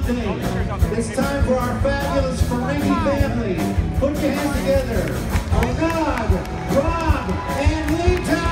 Monday. It's time for our fabulous Ferengi family. Put your hands together. Nog, Rob, and Leeta!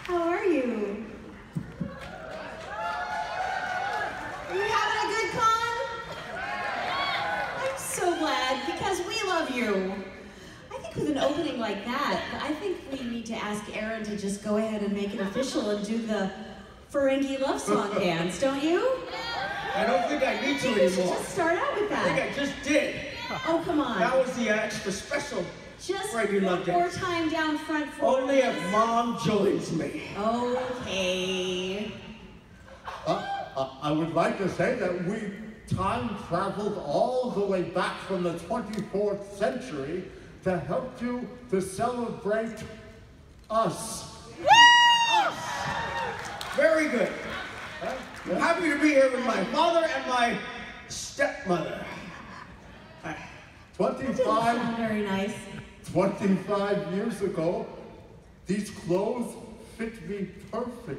How are you? Are you having a good con? I'm so glad, because we love you. I think with an opening like that, I think we need to ask Aron to just go ahead and make it official and do the Ferengi love song dance, don't you? I don't think I need to anymore. We should just start out with that. I think I just did. Oh, come on. That was the extra special. Just Ferengi love one more dance. time down front for Only us. if Mom joins me. Okay. I would like to say that we time traveled all the way back from the 24th century to help you to celebrate us. Us! Very good. I'm happy to be here with my father and my stepmother. 25 very nice. 25 years ago, these clothes fit me perfectly.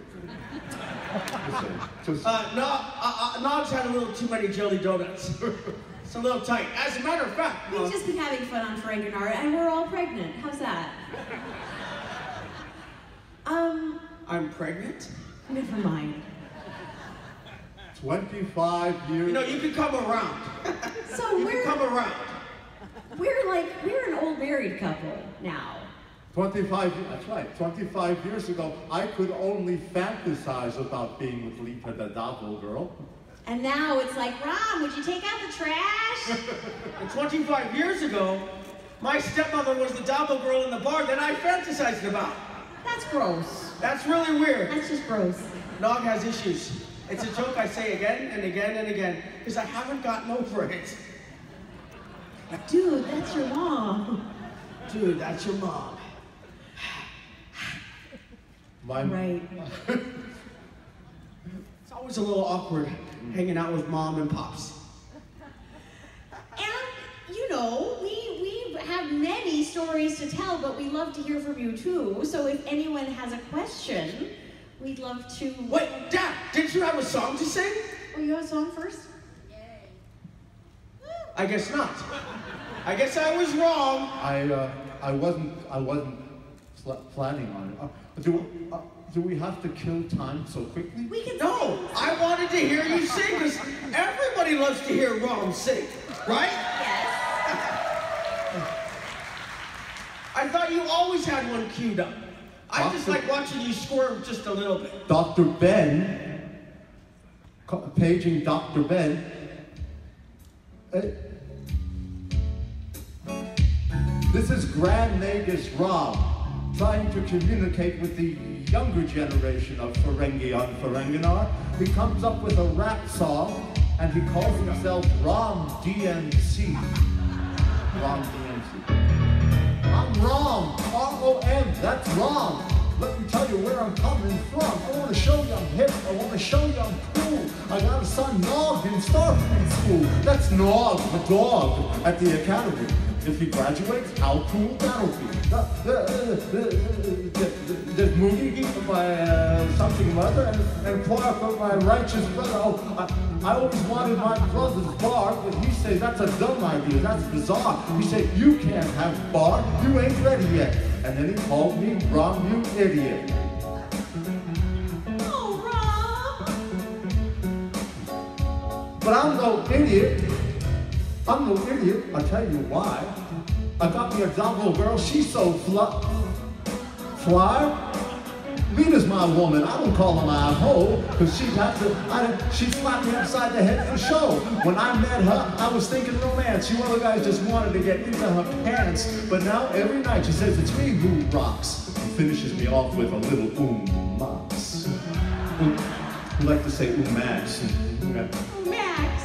Nog's had a little too many jelly donuts. It's a little tight. As a matter of fact, We've just been having fun on Ferengi and we're all pregnant. How's that? I'm pregnant? Never mind. 25 years. You know, you can come around. So you can come around. We're an old married couple now. 25, that's right, 25 years ago, I could only fantasize about being with Leeta, the Davil girl. And now it's like, Ron, would you take out the trash? And 25 years ago, my stepmother was the Davil girl in the bar that I fantasized about. That's gross. That's really weird. That's just gross. Nog has issues. It's a joke I say again and again and again, because I haven't gotten over it. Dude, that's your mom. Dude, that's your mom. Right. It's always a little awkward hanging out with Mom and Pops. And, you know, we have many stories to tell, but we love to hear from you too. So if anyone has a question, we'd love to... Wait, Dad, didn't you have a song to sing? Oh, you have a song first? I guess not. I guess I was wrong. I wasn't planning on it. Do we have to kill time so quickly? We can No, sing. I wanted to hear you sing, because everybody loves to hear Ron sing, right? Yes. I thought you always had one queued up. I just like watching you squirm just a little bit. Dr. Ben, paging Dr. Ben. This is Grand Nagus Rob, trying to communicate with the younger generation of Ferengi on Ferenginar. He comes up with a rap song, and he calls himself Rom DMC. Rom DMC. I'm Rom, R-O-M, that's Rom. Let me tell you where I'm coming from. I want to show you I'm hip, I want to show you I'm cool. I got a son, Nog, in Starfleet School. That's Nog, the dog, at the academy. If he graduates, how cool that'll be. The movie by something mother and Clark of my righteous brother. Oh, I always wanted my brother's bar, but he says that's a dumb idea, that's bizarre. He said, you can't have bar, you ain't ready yet. And then he called me Rom, you idiot. Oh, Rom! But I'm no idiot. I'm no idiot, I'll tell you why. I got me a double girl, she's so fly. Leeta's my woman, I don't call her my hoe, cause she'd slap me upside the head for show. When I met her, I was thinking romance. You other guys just wanted to get into her pants. But now every night she says it's me who rocks. And finishes me off with a little max. We like to say max. Max.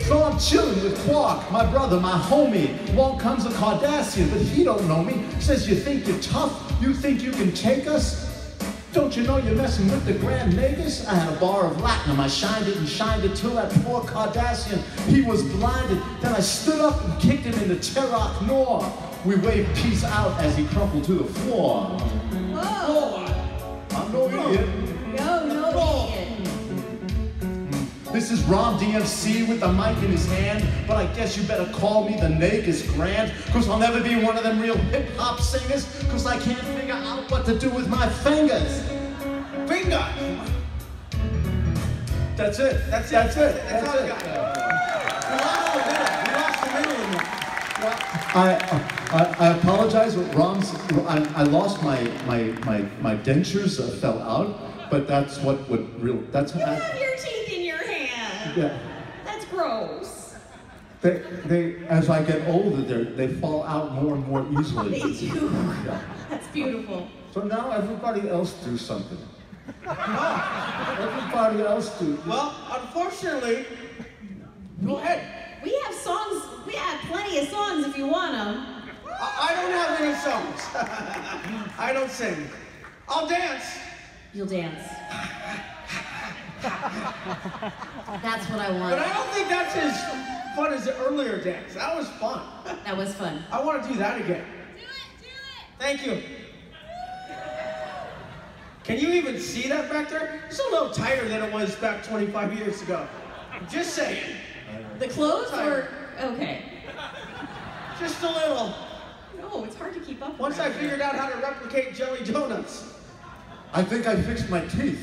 So I'm chilling with Quark, my brother, my homie. Along comes a Cardassian, but he don't know me. Says, you think you're tough? You think you can take us? Don't you know you're messing with the Grand Nagus? I had a bar of latinum, I shined it and shined it till that poor Cardassian, he was blinded. Then I stood up and kicked him in the Terok Nor. We waved peace out as he crumpled to the floor. Whoa! I'm no idiot. No idiot. This is Rom DMC with the mic in his hand, but I guess you better call me the Nagus Grand, cause I'll never be one of them real hip-hop singers, cause I can't figure out what to do with my fingers. Finger! That's it. That's all you got. You lost the middle in there. I apologize, Rom's, I lost my dentures fell out, but that's what would real, that's You have your teeth in your hand. Yeah. That's gross. They as I get older, they fall out more and more easily. They do. Yeah. That's beautiful. So now everybody else do something. Everybody else do. Well, unfortunately, go ahead. We have songs. We have plenty of songs if you want them. I don't have any songs. I don't sing. I'll dance. You'll dance. That's what I want. But I don't think that's as fun as the earlier dance. That was fun. That was fun. I want to do that again. Do it. Thank you. Can you even see that back there? It's a little tighter than it was back 25 years ago. Just saying. The clothes were okay. Just a little. No, it's hard to keep up. Once I figured out how to replicate jelly donuts. I think I fixed my teeth.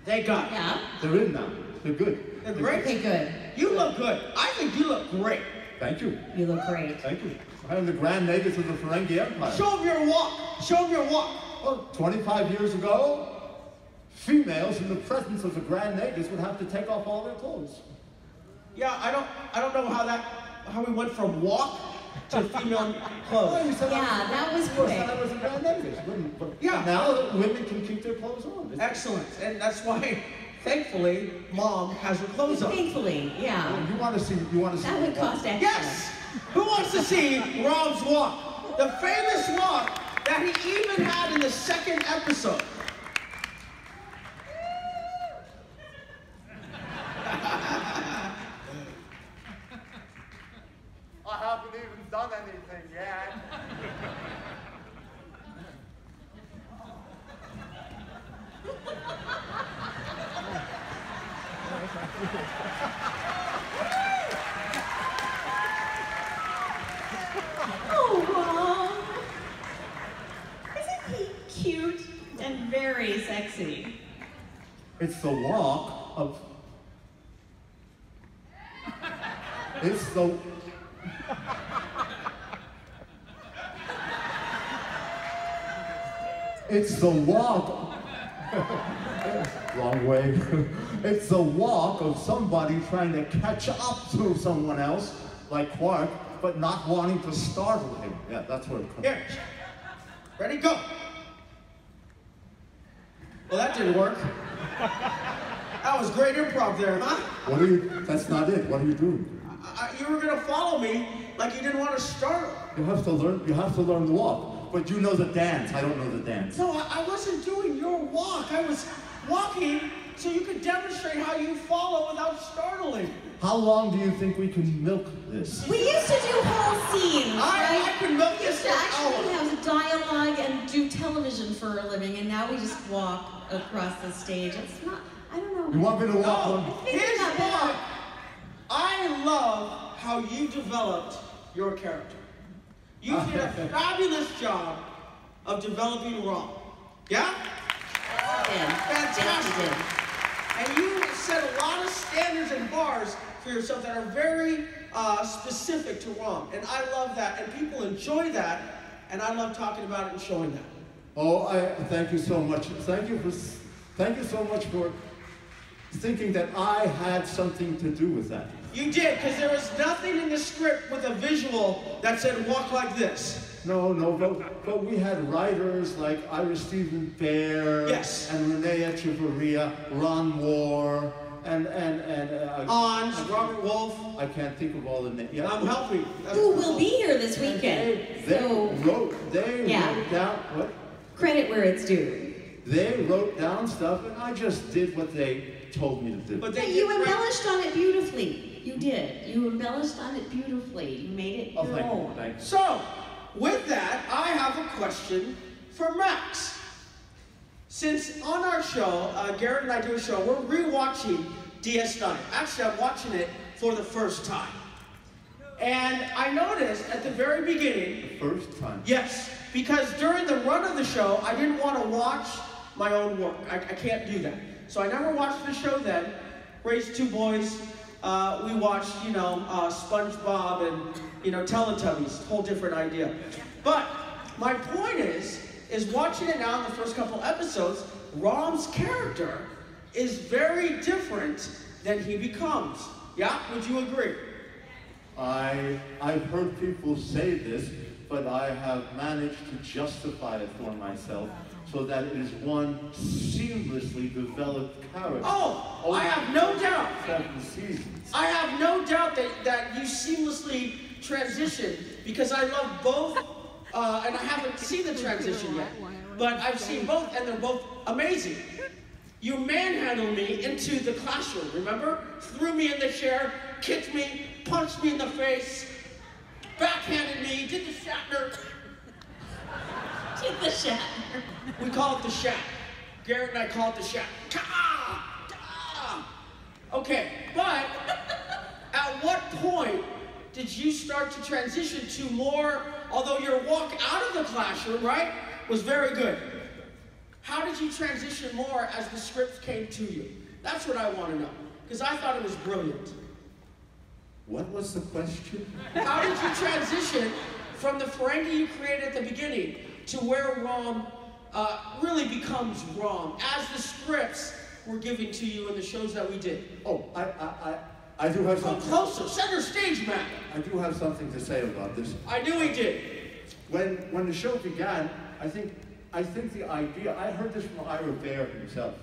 Thank God. Yeah. They're in now. They're good. They're great. Okay, good. You look good. I think you look great. Thank you. You look great. Thank you. I am the Grand Nagus of the Ferengi Empire. Show them your walk. Show them your walk. Well, 25 years ago, females in the presence of the Grand Nagus would have to take off all their clothes. Yeah, I don't know how we went from walk to female clothes. Oh, you said That was I quick. was a Grand Nagus. But Yeah. now women can keep their clothes on. Excellent. And that's why, thankfully, Mom has her clothes on. Thankfully, yeah. You want to see? That would cost extra. Yes! Who wants to see Rob's walk? The famous walk that he even had in the second episode. I haven't even done anything yet. Oh, Ron. Isn't he cute and very sexy? It's the walk of. It's the. It's the walk. Wrong way. It's the walk of somebody trying to catch up to someone else, like Quark, but not wanting to startle him. Yeah, that's where it comes. Here. Ready, go. Well, that didn't work. That was great improv there, huh? What are you? That's not it. What are you doing? You were gonna follow me like you didn't want to startle. You have to learn. You have to learn the walk. But you know the dance. I don't know the dance. No, I wasn't doing your walk. I was walking so you could demonstrate how you follow without startling. How long do you think we can milk this? We used to do whole scenes, right? I could milk We used this to for actually hours. have dialogue and do television for a living, and now we just walk across the stage. It's not, I don't know. You want me to walk No, on? here's not bad. why. I love how you developed your character. You did a fabulous job of developing Ron. Yeah? Yeah. Fantastic. And you set a lot of standards and bars for yourself that are very specific to Rom. And I love that, and people enjoy that, and I love talking about it and showing that. Oh, thank you so much. Thank you so much for thinking that I had something to do with that. You did, because there was nothing in the script with a visual that said walk like this. No, but we had writers like Ira Stephen Bear, yes, and Renee Echevarria, Ron Moore, and Ons, Robert Wolf. I can't think of all the names. Yeah. I'm helping. Who will be here this weekend? They wrote down what? Credit where it's due. They wrote down stuff, and I just did what they told me to do. But you embellished on it beautifully. You did. You embellished on it beautifully. You made it your own. Thank you. So, with that, I have a question for Max. Since on our show, Garrett and I do a show, we're rewatching DS Stunning. Actually, I'm watching it for the first time. And I noticed at the very beginning... The first time? Yes, because during the run of the show, I didn't want to watch my own work. I can't do that. So I never watched the show then. Raised two boys. We watched, SpongeBob and, Teletubbies. Whole different idea. But my point is watching it now in the first couple episodes, Rom's character is very different than he becomes. Yeah? Would you agree? I've heard people say this, but I have managed to justify it for myself so that it is one seamlessly developed character. Oh, I have no doubt. 7 seasons. I have no doubt that you seamlessly transition, because I love both, and I haven't seen the transition yet, but I've seen both, and they're both amazing. You manhandled me into the classroom, remember? Threw me in the chair, kicked me, punched me in the face, backhanded me, did the Shatner. Did the Shatner. We call it the Shat. Garrett and I call it the Shat. Okay, but at what point did you start to transition to more, although your walk out of the classroom, right, was very good. How did you transition more as the scripts came to you? That's what I want to know, because I thought it was brilliant. What was the question? How did you transition from the Ferengi you created at the beginning to where Rom really becomes Rom, as the scripts were given to you in the shows that we did? Oh, I do have something. Come closer, center stage, Matt. I do have something to say about this. I knew he did. When the show began, I think the idea, I heard this from Ira Bear himself,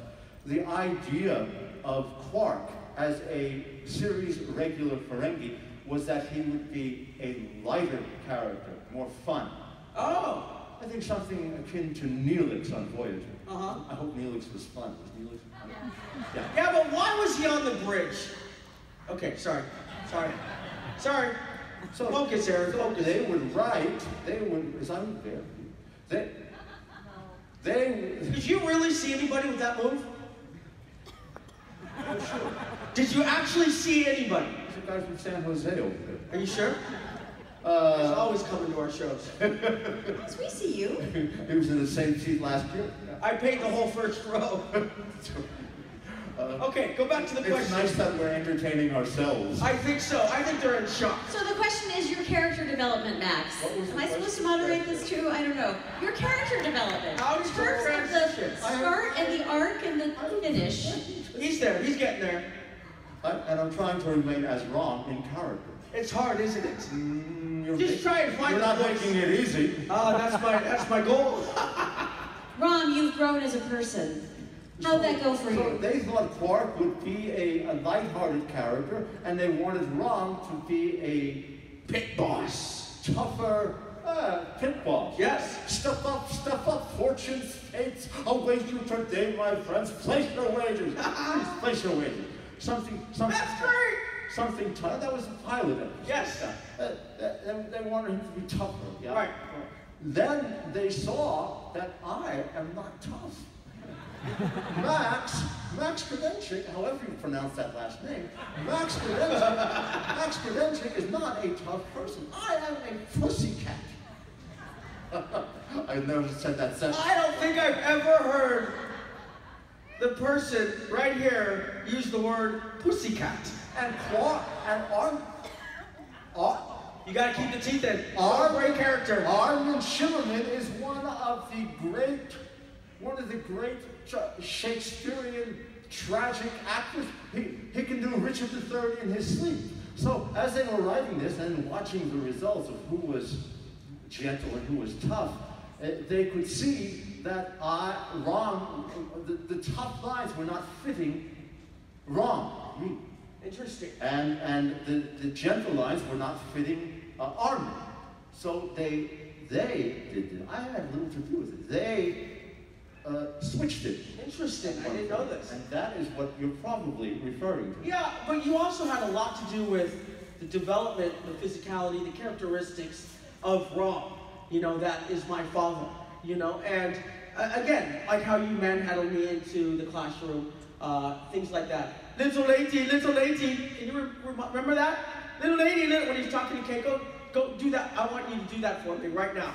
the idea of Quark as a series regular Ferengi was that he would be a lighter character, more fun. Oh! I think something akin to Neelix on Voyager. Uh-huh. I hope Neelix was fun. Was Neelix fun? Yeah. Yeah, but why was he on the bridge? Okay, sorry. So focus, Aaron. Focus. They would write. Is I'm there. Did you really see anybody with that move? I'm sure. Did you actually see anybody? There's a guy from San Jose over there. Are you sure? He's always coming to our shows. Yes, we see you. He was in the same seat last year. I paid the whole first row. Okay, go back to the question. It's nice that we're entertaining ourselves. I think so. I think they're in shock. So the question is your character development, Max. Am I supposed to moderate this too? I don't know. Your character development. How does your transition? The start and the arc and the finish. He's there. He's getting there. And I'm trying to remain as Rom in character. It's hard, isn't it? Just try and find. You're not making it easy. That's my goal. Rom, you've grown as a person. How'd that go for you? So they thought Quark would be a lighthearted character, and they wanted Rom to be a pit boss, tougher pit boss. Yes. Step up, fortunes, fates, await you today, my friends. Place your wages. Please, place your wages. Something. That's great. Something tough. That was the pilot. Yes. They wanted him to be tougher. Yeah? Right. Then they saw that I am not tough. Max Grodénchik, however you pronounce that last name, Max Grodénchik is not a tough person. I am a pussycat. I've never said that sentence. I don't think I've ever heard the person right here used the word pussycat. And claw, and arm. You gotta keep the teeth in. Great character. Armin Shimerman is one of the great Shakespearean tragic actors. He can do Richard III in his sleep. So as they were writing this and watching the results of who was gentle and who was tough, they could see that the tough lines were not fitting me. Interesting. And the gentle lines were not fitting Armin. So they did. I had little to do with it. They switched it. Interesting. I didn't know this. And that is what you're probably referring to. Yeah, but you also had a lot to do with the development, the physicality, the characteristics of Rom. You know, that is my father. You know, and again, like how you manhandled me into the classroom, things like that. Little lady, can you remember that? Little lady, when he's talking to Keiko, go do that. I want you to do that for me right now.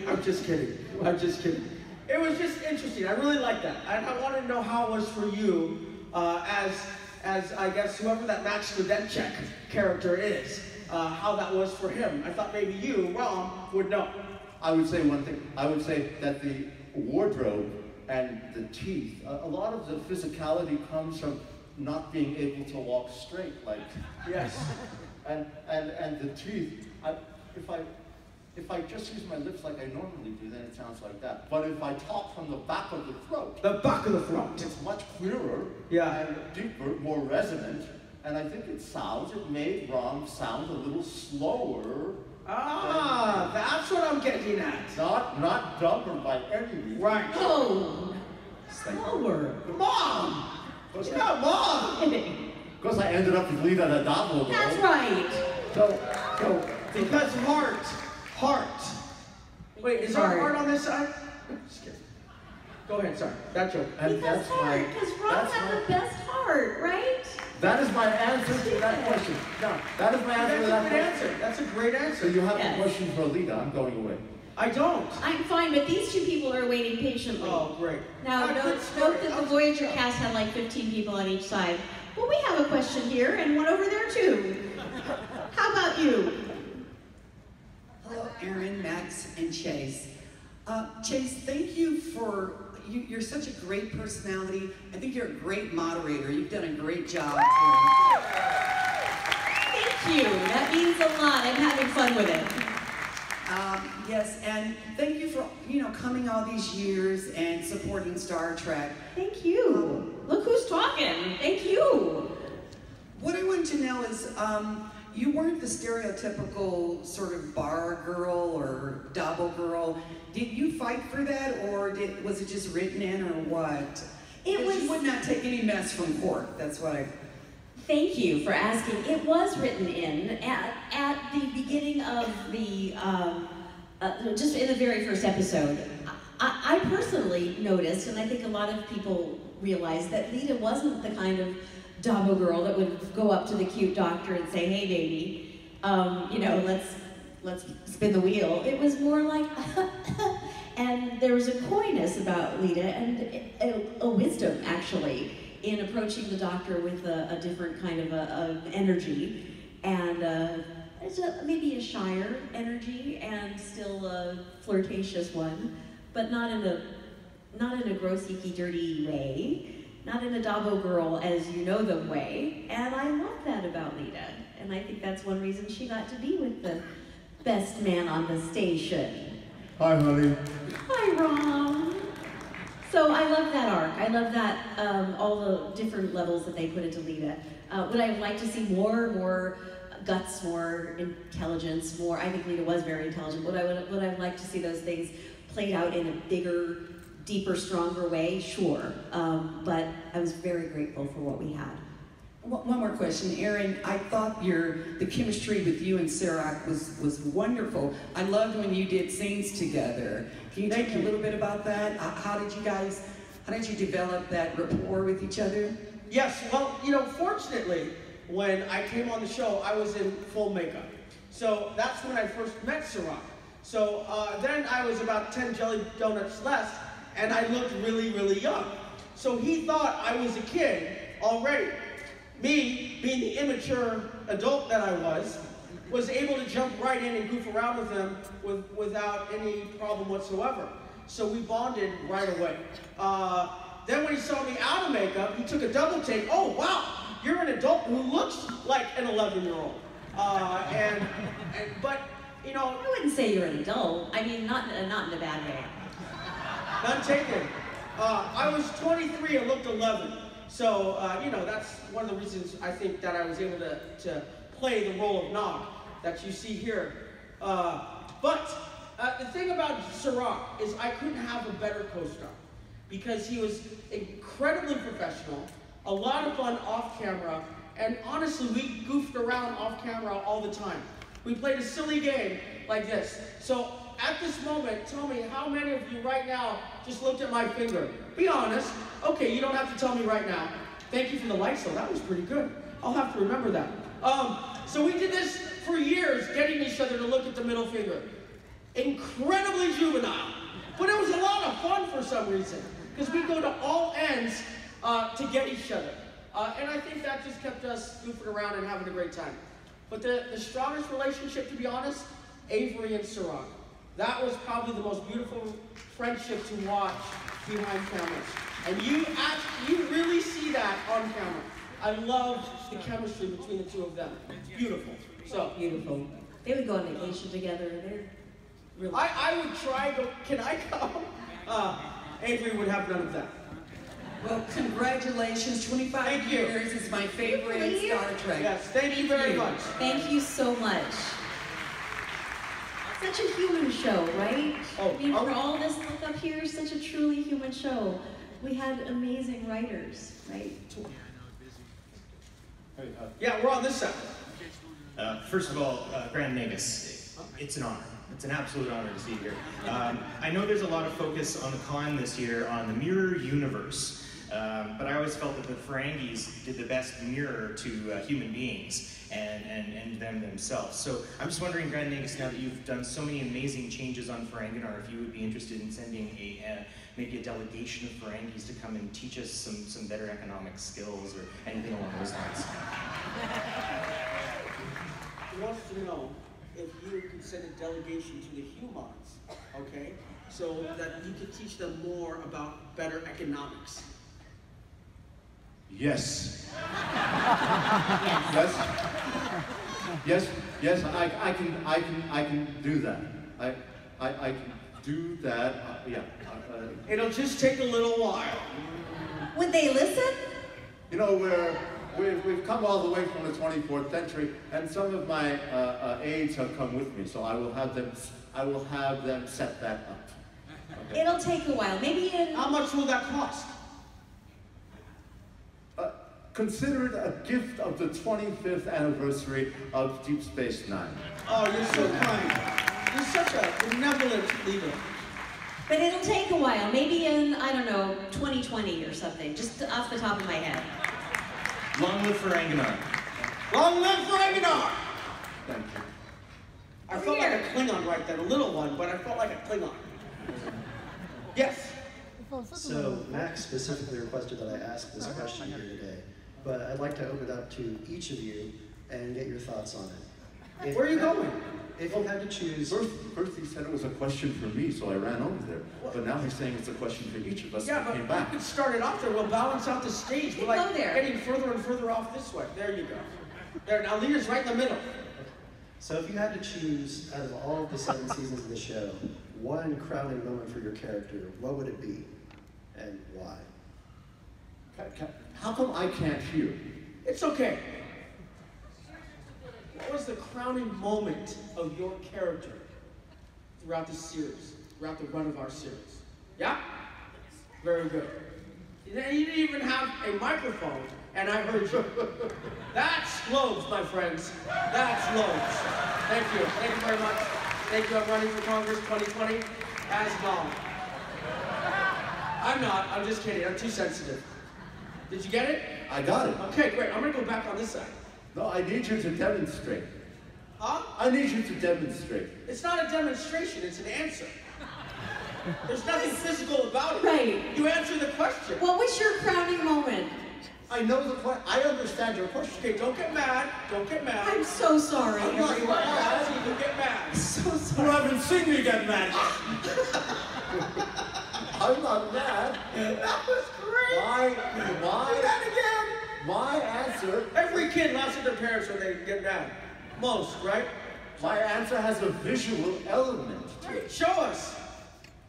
I'm just kidding. It was just interesting. I really liked that. And I wanted to know how it was for you, as I guess whoever that Max Grodénchik character is, how that was for him. I thought maybe you, Rom, would know. I would say one thing. I would say that the wardrobe and the teeth, a lot of the physicality comes from not being able to walk straight, like. Yes. And the teeth, if I just use my lips like I normally do, then it sounds like that. But if I talk from the back of the throat. The back of the throat. It's much clearer. Yeah. And deeper, more resonant. And I think it made Rom sound a little slower. Ah, that's what I'm getting at. Not dumber by any means. Right. Oh, slower. Mom! Come on! Because I ended up with Leeta and Adamo. That's right. So, because heart. Wait, is there a heart on this side? Just kidding. Go ahead, sorry. That joke. And because Ron has the best heart, right? That is my answer to that question. No, that is my answer to that question. That's a great answer. So you have a question for Leeta. I'm going away. I don't. I'm fine, but these two people are waiting patiently. Oh, great. Now, note that the Voyager cast had like 15 people on each side. Well, we have a question here and one over there too. How about you? Hello, Aron, Max, and Chase. Chase, thank you for, you're such a great personality. I think you're a great moderator. You've done a great job. Thank you. That means a lot. I'm having fun with it. Yes, and thank you for, coming all these years and supporting Star Trek. Thank you. Look who's talking. Thank you. What I wanted to know is, you weren't the stereotypical sort of bar girl or double girl. Did you fight for that, or was it just written in, or what? You would not take any mess from court. That's what I... Thank you for asking. It was written in at the beginning of the, just in the very first episode. I personally noticed, and I think a lot of people realized, that Leeta wasn't the kind of Dabo girl that would go up to the cute doctor and say, "Hey, baby, let's spin the wheel." It was more like, and there was a coyness about Leeta and a wisdom, actually, in approaching the doctor with a different kind of energy, and it's maybe a shyer energy and still a flirtatious one, but not in a gross, icky, dirty way. Not in a Dabo girl as you know them way, and I love that about Leeta, and I think that's one reason she got to be with the best man on the station. Hi, honey. Hi, Rom. So I love that arc. I love that, all the different levels that they put into Leeta. Would I like to see more guts, more intelligence, more? I think Leeta was very intelligent. Would I like to see those things played out in a bigger, deeper, stronger way? Sure. But I was very grateful for what we had. One more question, Aron. I thought the chemistry with you and Sarah was wonderful. I loved when you did scenes together. Can you talk a little bit about that? How did you develop that rapport with each other? Yes, well, fortunately, when I came on the show, I was in full makeup. So that's when I first met Sarah. So then I was about 10 jelly donuts less, and I looked really, really young. So he thought I was a kid already. Me, being the immature adult that I was able to jump right in and goof around with him without any problem whatsoever. So we bonded right away. Then when he saw me out of makeup, he took a double take. Oh, wow, you're an adult who looks like an 11-year-old. But, you know... I wouldn't say you're an adult. I mean, not in a bad way. None taken. I was 23 and looked 11. So, you know, that's one of the reasons I think that I was able to play the role of Nog that you see here. But the thing about Sirach is I couldn't have a better co-star because he was incredibly professional, a lot of fun off camera, and honestly, we goofed around off camera all the time. We played a silly game like this. So at this moment, tell me how many of you right now just looked at my finger? Be honest. Okay, you don't have to tell me right now. Thank you for the lights, though. That was pretty good. I'll have to remember that. So we did this for years, getting each other to look at the middle finger. Incredibly juvenile. But it was a lot of fun for some reason, because we go to all ends to get each other. And I think that just kept us goofing around and having a great time. But the strongest relationship, to be honest, Avery and Sirach. That was probably the most beautiful friendship to watch behind cameras. And you really see that on camera. I love the chemistry between the two of them. It's beautiful. So Beautiful. They would go on vacation together. They're really... I would try to, can I come? Avery would have none of that. Well, congratulations, 25 Thank you. years is my favorite Star Trek. Yes, thank you very much. Thank you so much. Such a human show, right? Oh, I mean, for all this look up here, such a truly human show. We had amazing writers, right? Yeah, we're on this side. First of all, Grand Negus, it's an honor. It's an absolute honor to see you here. I know there's a lot of focus on the con this year on the mirror universe, but I always felt that the Ferengis did the best mirror to human beings and them themselves. So I'm just wondering, Grand Negus, now that you've done so many amazing changes on Ferenginar, if you would be interested in sending maybe a delegation of Ferengis to come and teach us some better economic skills or anything along those lines. He wants to know if you could send a delegation to the humans, okay? So that you could teach them more about better economics. Yes. Yes, I can do that. I can do that. Yeah. It'll just take a little while. Would they listen? You know, we've come all the way from the 24th century, and some of my aides have come with me, so I will have them set that up. Okay. It'll take a while. Maybe in... How much will that cost? Consider it a gift of the 25th anniversary of Deep Space Nine. Oh, you're so kind. You're such a benevolent leader. But it'll take a while. Maybe in, I don't know, 2020 or something. Just off the top of my head. Long live Ferenginar. Long live Ferenginar! Thank you. I felt like a Klingon right then, a little one, but I felt like a Klingon. Yes? So Max specifically requested that I ask this question here today, but I'd like to open it up to each of you and get your thoughts on it. Where are you going? If you had to choose... First he said it was a question for me, so I ran over there. But now he's saying it's a question for each of us, Yeah, and I but came back. we could start it off there. We'll balance out the stage. We're Go like there. getting further and further off this way. There you go. There, now Leeta's right in the middle. So if you had to choose, out of all of the 7 seasons of the show, one crowning moment for your character, what would it be? And why? How come I can't hear? It's okay. What was the crowning moment of your character throughout the series, throughout the run of our series? Yeah? Very good. You didn't even have a microphone, and I heard you. That's Globes, my friends. That's Globes. Thank you. Thank you very much. Thank you. I'm running for Congress 2020 as well. I'm not. I'm just kidding. I'm too sensitive. Did you get it? I got it. Okay, great. I'm going to go back on this side. No, I need you to demonstrate. Huh? I need you to demonstrate. It's not a demonstration, it's an answer. There's nothing physical about it. Right. You answer the question. What was your crowning moment? I know the question. I understand your question. Okay, don't get mad. Don't get mad. I'm so sorry, I'm not everyone. mad. You get mad. I'm so You sorry. haven't seen me get mad. I'm not mad. That was great. Do that again. My answer. Every kid laughs at their parents when they get mad. Most, right? My answer has a visual element to Right. it. Show us.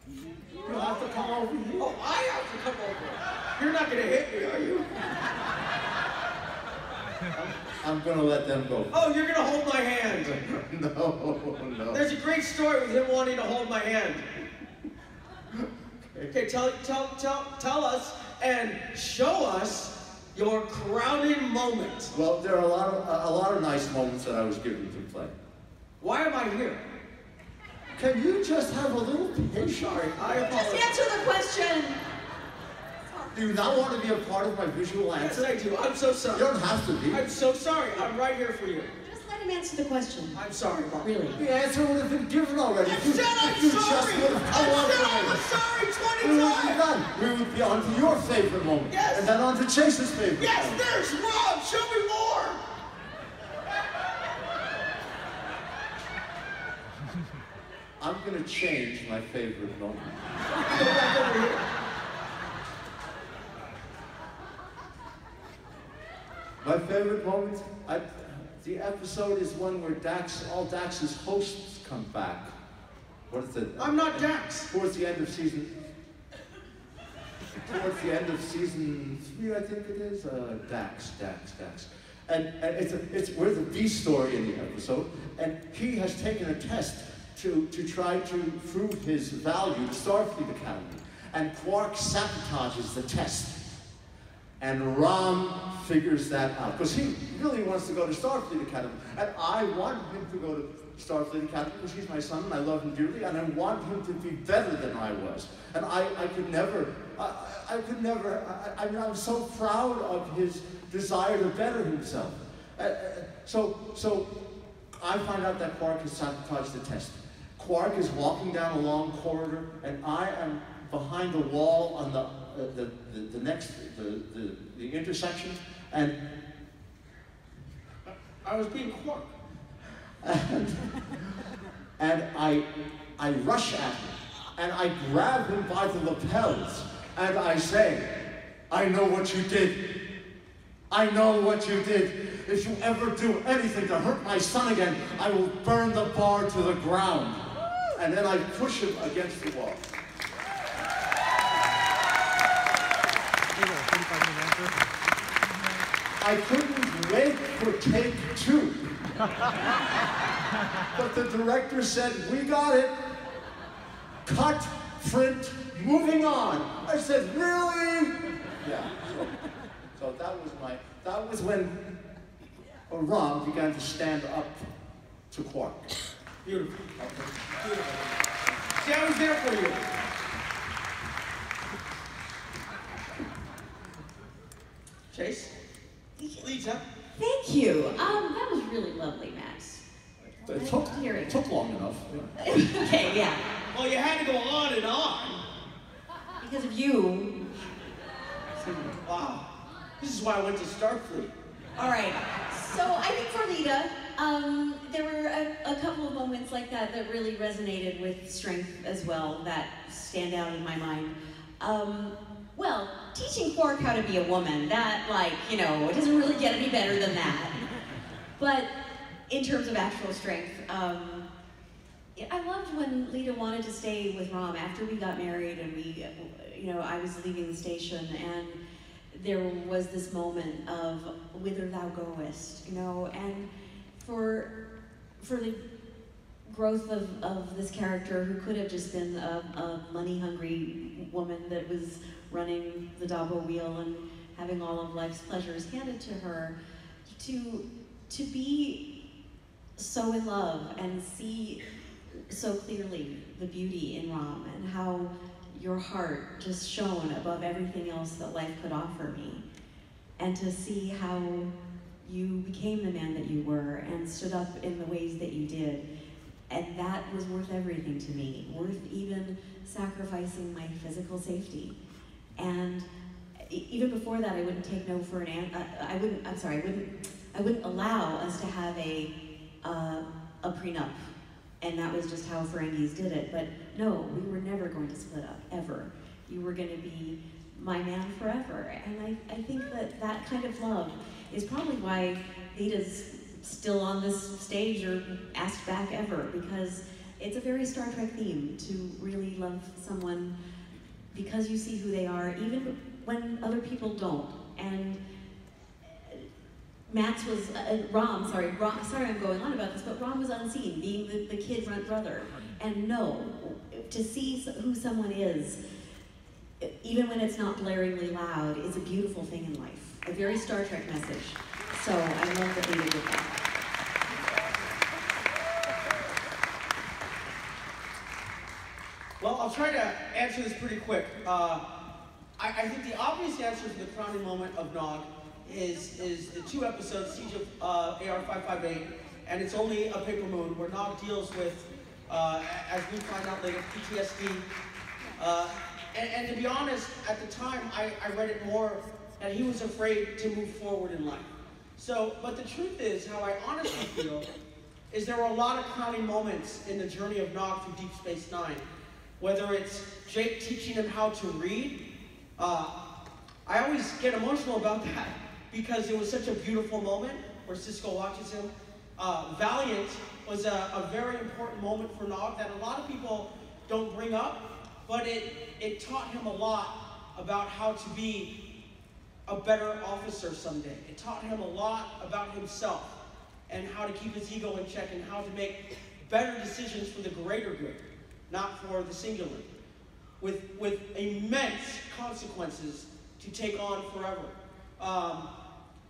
You have to come over here. Oh, I have to come over. You're not going to hit me, are you? I'm gonna let them go. Oh, you're going to hold my hand. No. There's a great story with him wanting to hold my hand. Okay, tell us and show us your crowning moment. Well, there are a lot of nice moments that I was given to play. Why am I here? Can you just have a little patience? Sorry, I Just apologize. answer the question. Do you not want to be a part of my visual Yes, answer? I do. I'm so sorry. You don't have to be. I'm so sorry. I'm right here for you. Just let him answer the question. I'm sorry, Bob. Really? The answer would have been given already. I If you said I'm if you sorry. just would have I come on said to I me. was sorry We 20 would be times. done. We would be on to your favorite moment. Yes. And then on to Chase's favorite Yes, moment. there's Rob. Show me more. I'm going to change my favorite moment. Go back over here. My favorite moment, the episode is one where all Dax's hosts come back. What is it? I'm not Dax. Towards the end of season 3, I think it is. Dax. And we're the B story in the episode, and he has taken a test to try to prove his value to Starfleet Academy. And Quark sabotages the test. And Ram figures that out, because he really wants to go to Starfleet Academy. And I want him to go to Starfleet Academy because he's my son and I love him dearly, and I want him to be better than I was. And I could never, I mean, I'm so proud of his desire to better himself. So I find out that Quark has sabotaged the test. Quark is walking down a long corridor, and I am behind the wall on the intersection, and I was being Quark. and I rush at him, and I grab him by the lapels, and I say, I know what you did. I know what you did. If you ever do anything to hurt my son again, I will burn the bar to the ground. And then I push him against the wall. I couldn't wait for take 2. But the director said, we got it. Cut, print, moving on. I said, really? Yeah. So that was when Ram began to stand up to Quark. Beautiful. Beautiful. See, I was there for you. Chase? Leeta? Thank you. That was really lovely, Max. It took long enough. Okay, yeah. Well, you had to go on and on. Because of you. Wow. This is why I went to Starfleet. All right. So I think for Leeta, there were a couple of moments like that that really resonated with strength as well that stand out in my mind. Well, teaching Quark how to be a woman, that, like, you know, it doesn't really get any better than that. But in terms of actual strength, I loved when Leeta wanted to stay with Ram after we got married and we, you know, I was leaving the station and there was this moment of whither thou goest, you know, and for the growth of this character who could have just been a money-hungry woman that was running the Dabo wheel and having all of life's pleasures handed to her, to be so in love and see so clearly the beauty in Ram and how your heart just shone above everything else that life could offer me, and to see how you became the man that you were and stood up in the ways that you did. And that was worth everything to me, worth even sacrificing my physical safety. And even before that, I wouldn't take no for an answer. I wouldn't allow us to have a prenup. And that was just how Ferengis did it. But no, we were never going to split up, ever. You were going to be my man forever. And I think that that kind of love is probably why Leeta's still on this stage or asked back ever, because it's a very Star Trek theme to really love someone because you see who they are, even when other people don't. And Max was, Rom, sorry I'm going on about this, but Rom was unseen, being the kid front brother. And no, to see who someone is, even when it's not blaringly loud, is a beautiful thing in life. A very Star Trek message. So I love that Leeta did that. Well, I'll try to answer this pretty quick. I think the obvious answer to the crowning moment of Nog is the 2 episodes, Siege of AR-558, and It's Only a Paper Moon, where Nog deals with, as we find out later, PTSD. And to be honest, at the time, I read it more that he was afraid to move forward in life. So, but the truth is, how I honestly feel, is there were a lot of crowning moments in the journey of Nog through Deep Space Nine. Whether it's Jake teaching him how to read, I always get emotional about that because it was such a beautiful moment where Sisko watches him. Valiant was a very important moment for Nog that a lot of people don't bring up, but it taught him a lot about how to be a better officer someday. It taught him a lot about himself and how to keep his ego in check and how to make better decisions for the greater good, not for the singular, with immense consequences to take on forever.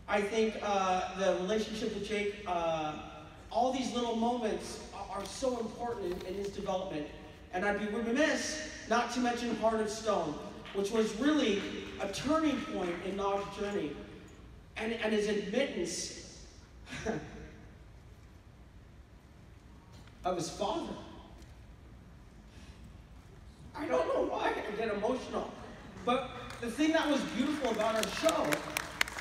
I think the relationship with Jake, all these little moments are so important in his development. And I'd be remiss not to mention Heart of Stone, which was really a turning point in Nog's journey, and his admittance of his father. I don't know why I get emotional, but the thing that was beautiful about our show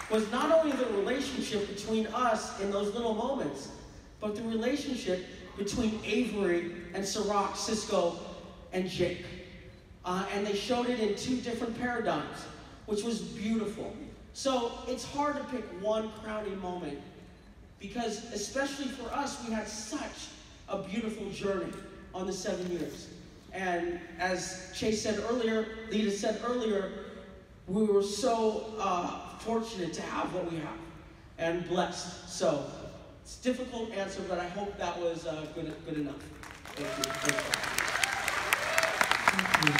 was not only the relationship between us in those little moments, but the relationship between Avery and Sirach, Sisko, and Jake. And they showed it in 2 different paradigms, which was beautiful. So it's hard to pick one crowning moment, because especially for us, we had such a beautiful journey on the 7 years. And as Chase said earlier, Leeta said earlier, we were so fortunate to have what we have and blessed. So it's a difficult answer, but I hope that was good enough. Thank you.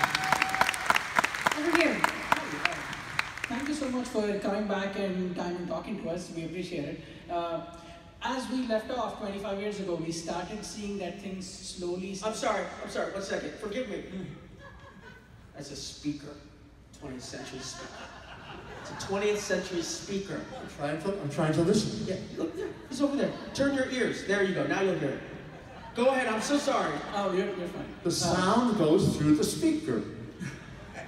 Over here. Thank you so much for coming back in time and talking to us. We appreciate it. As we left off 25 years ago, we started seeing that things slowly... I'm sorry, 1 second. Forgive me. As a speaker, 20th century speaker. It's a 20th century speaker. I'm trying to listen. Yeah, look there. He's over there. Turn your ears. There you go. Now you'll hear it. Go ahead. I'm so sorry. Oh, you're fine. The sound goes through the speaker.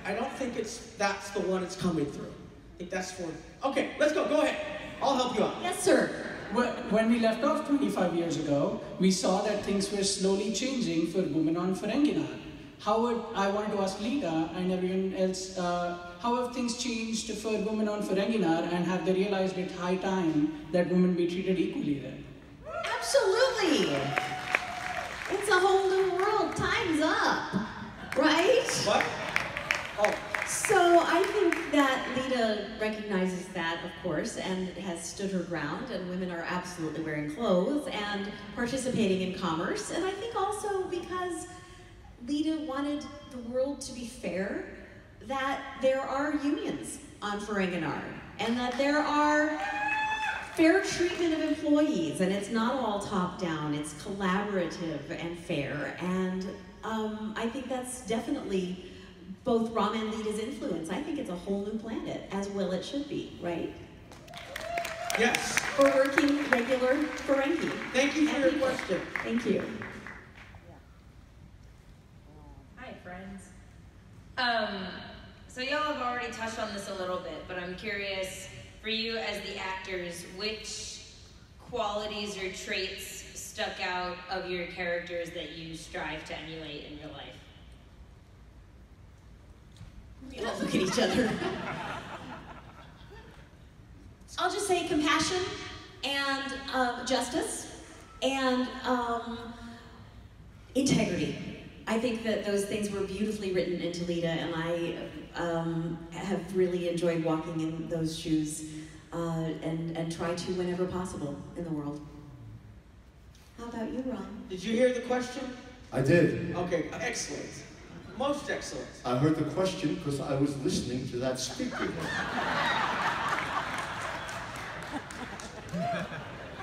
I don't think that's the one it's coming through. I think that's for... Okay, let's go. Go ahead. I'll help you out. Yes, sir. When we left off 25 years ago, we saw that things were slowly changing for women on Ferengi. I wanted to ask Leeta and everyone else, how have things changed for women on Ferengi, and have they realized it's high time that women be treated equally there? Absolutely. It's a whole new world. Time's up. Right? What? Oh. So I think that Leeta recognizes that, of course, and has stood her ground, and women are absolutely wearing clothes and participating in commerce. And I think also because Leeta wanted the world to be fair, that there are unions on Ferenginar, and that there are fair treatment of employees, and it's not all top-down, it's collaborative and fair. And I think that's definitely both Rom and Leeta's influence. I think it's a whole new planet, as well it should be, right? Yes. for working regular Ferengi. Thank you for your question. Thank you. Hi, friends. So y'all have already touched on this a little bit, but I'm curious, for you as the actors, which qualities or traits stuck out of your characters that you strive to emulate in your life? We all look at each other. I'll just say compassion and justice and integrity. I think that those things were beautifully written into Leeta, and I have really enjoyed walking in those shoes and try to whenever possible in the world. How about you, Ron? Did you hear the question? I did. Okay, excellent. Most excellent. I heard the question because I was listening to that speaker.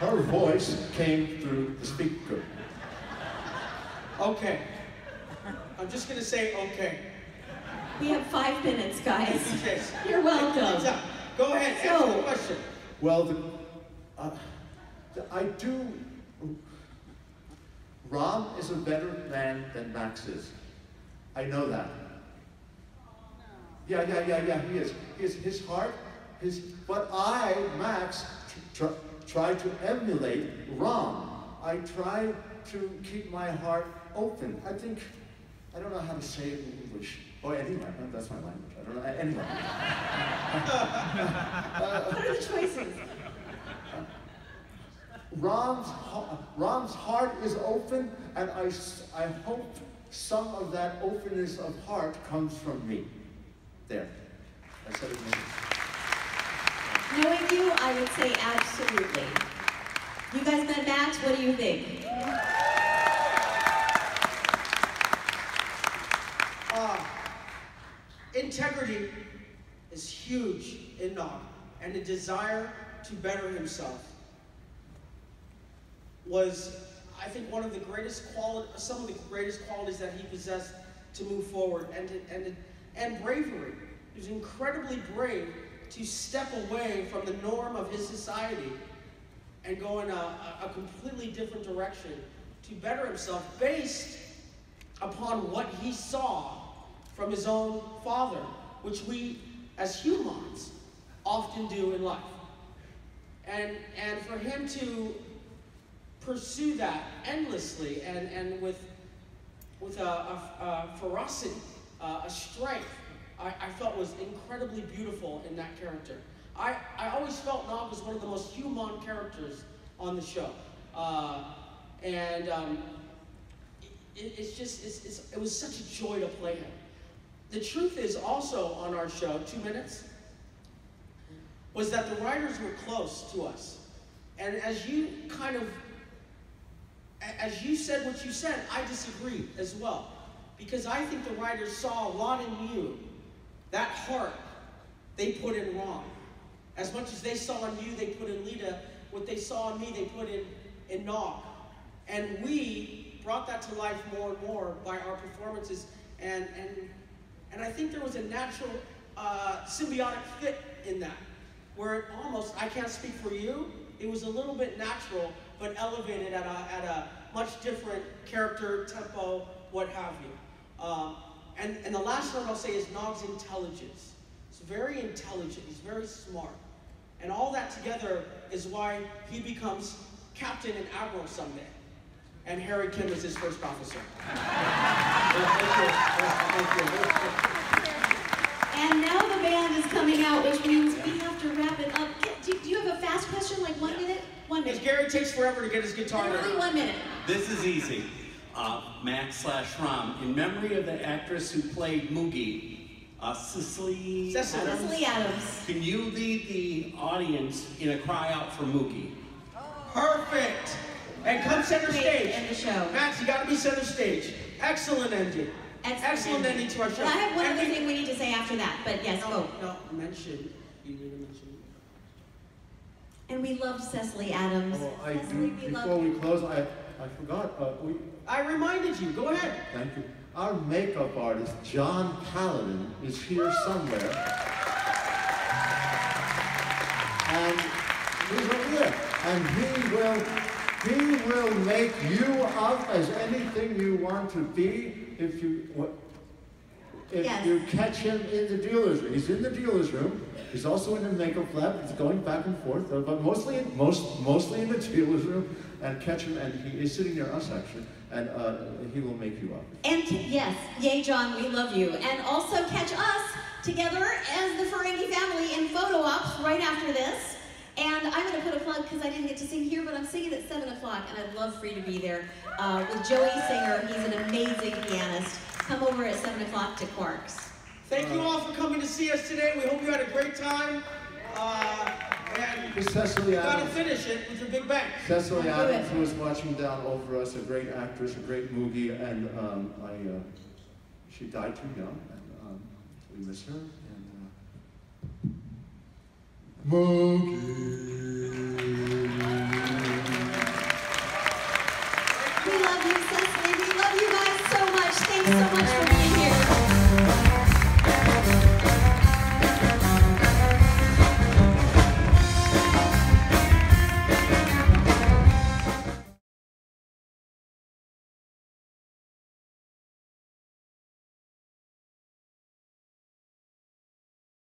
Her voice came through the speaker. Okay. I'm just going to say okay. We have 5 minutes, guys. Thank you, Chase. You're welcome. Go ahead, answer the question. Well, I do. Ron is a better man than Max is. I know that. Yeah, he is. His heart, but I, Max, try to emulate Ron. I try to keep my heart open. I don't know how to say it in English. Or anyway, that's my language. I don't know. Anyway. What are the choices? Ron's heart is open, and I hope some of that openness of heart comes from me. There. I said it maybe. Knowing you, I would say absolutely. You guys met Max, what do you think? Integrity is huge in Nog, and the desire to better himself was, I think, one of the greatest some of the greatest qualities that he possessed to move forward, and bravery. He was incredibly brave to step away from the norm of his society and go in a completely different direction to better himself based upon what he saw from his own father, which we as humans often do in life. And for him to pursue that endlessly and with a ferocity, a strength, I felt was incredibly beautiful in that character. I always felt Nog was one of the most human characters on the show. It was such a joy to play him. The truth is also on our show, 2 minutes, was that the writers were close to us. And as you said what you said, I disagree as well. Because I think the writers saw a lot in you, that heart they put in Ron. As much as they saw in you, they put in Leeta. What they saw in me, they put in Nog. And we brought that to life more and more by our performances. And I think there was a natural symbiotic fit in that, where it almost, I can't speak for you, it was a little bit natural, but elevated at a much different character, tempo, what have you. And the last note I'll say is Nog's intelligence. He's very intelligent, he's very smart. And all that together is why he becomes captain and admiral someday. And Harry Kim is his first officer. And now the band is coming out, which means we have to wrap it up. Do you have a fast question, like 1 minute? 1 minute. Gary takes forever to get his guitar ready. Only 1 minute. This is easy. Max/Ram, in memory of the actress who played Moogie, Cecily Adams. Can you lead the audience in a cry out for Moogie? Perfect. And come center stage. End the show. Max, you got to be center stage. Excellent ending. Excellent ending to our show. But I have one other thing we need to say after that, but yes, go. No, mention. You need to mention. And we loved Cecily Adams. Oh, Cecily, before we close, I forgot. I reminded you. Go ahead. Thank you. Our makeup artist, John Paladin, is here somewhere. And he's over there. And he will make you up as anything you want to be if you catch him in the dealer's room. He's in the dealer's room. He's also in the makeup lab. He's going back and forth, but mostly in the dealer's room. And catch him, and he is sitting near us actually, and he will make you up. And yes, yay, John, we love you. And also catch us together as the Ferengi family in photo ops right after this. And I'm going to put a plug because I didn't get to sing here, but I'm singing at 7 o'clock, and I'd love for you to be there with Joey Singer. He's an amazing pianist. Come over at 7 o'clock to Quarks. Thank you all for coming to see us today. We hope you had a great time. And Cecily you got to Adams. finish it with your big bang. Cecily Adams, who was watching down over us, a great actress, a great movie, and she died too young, and we miss her. And Moogie.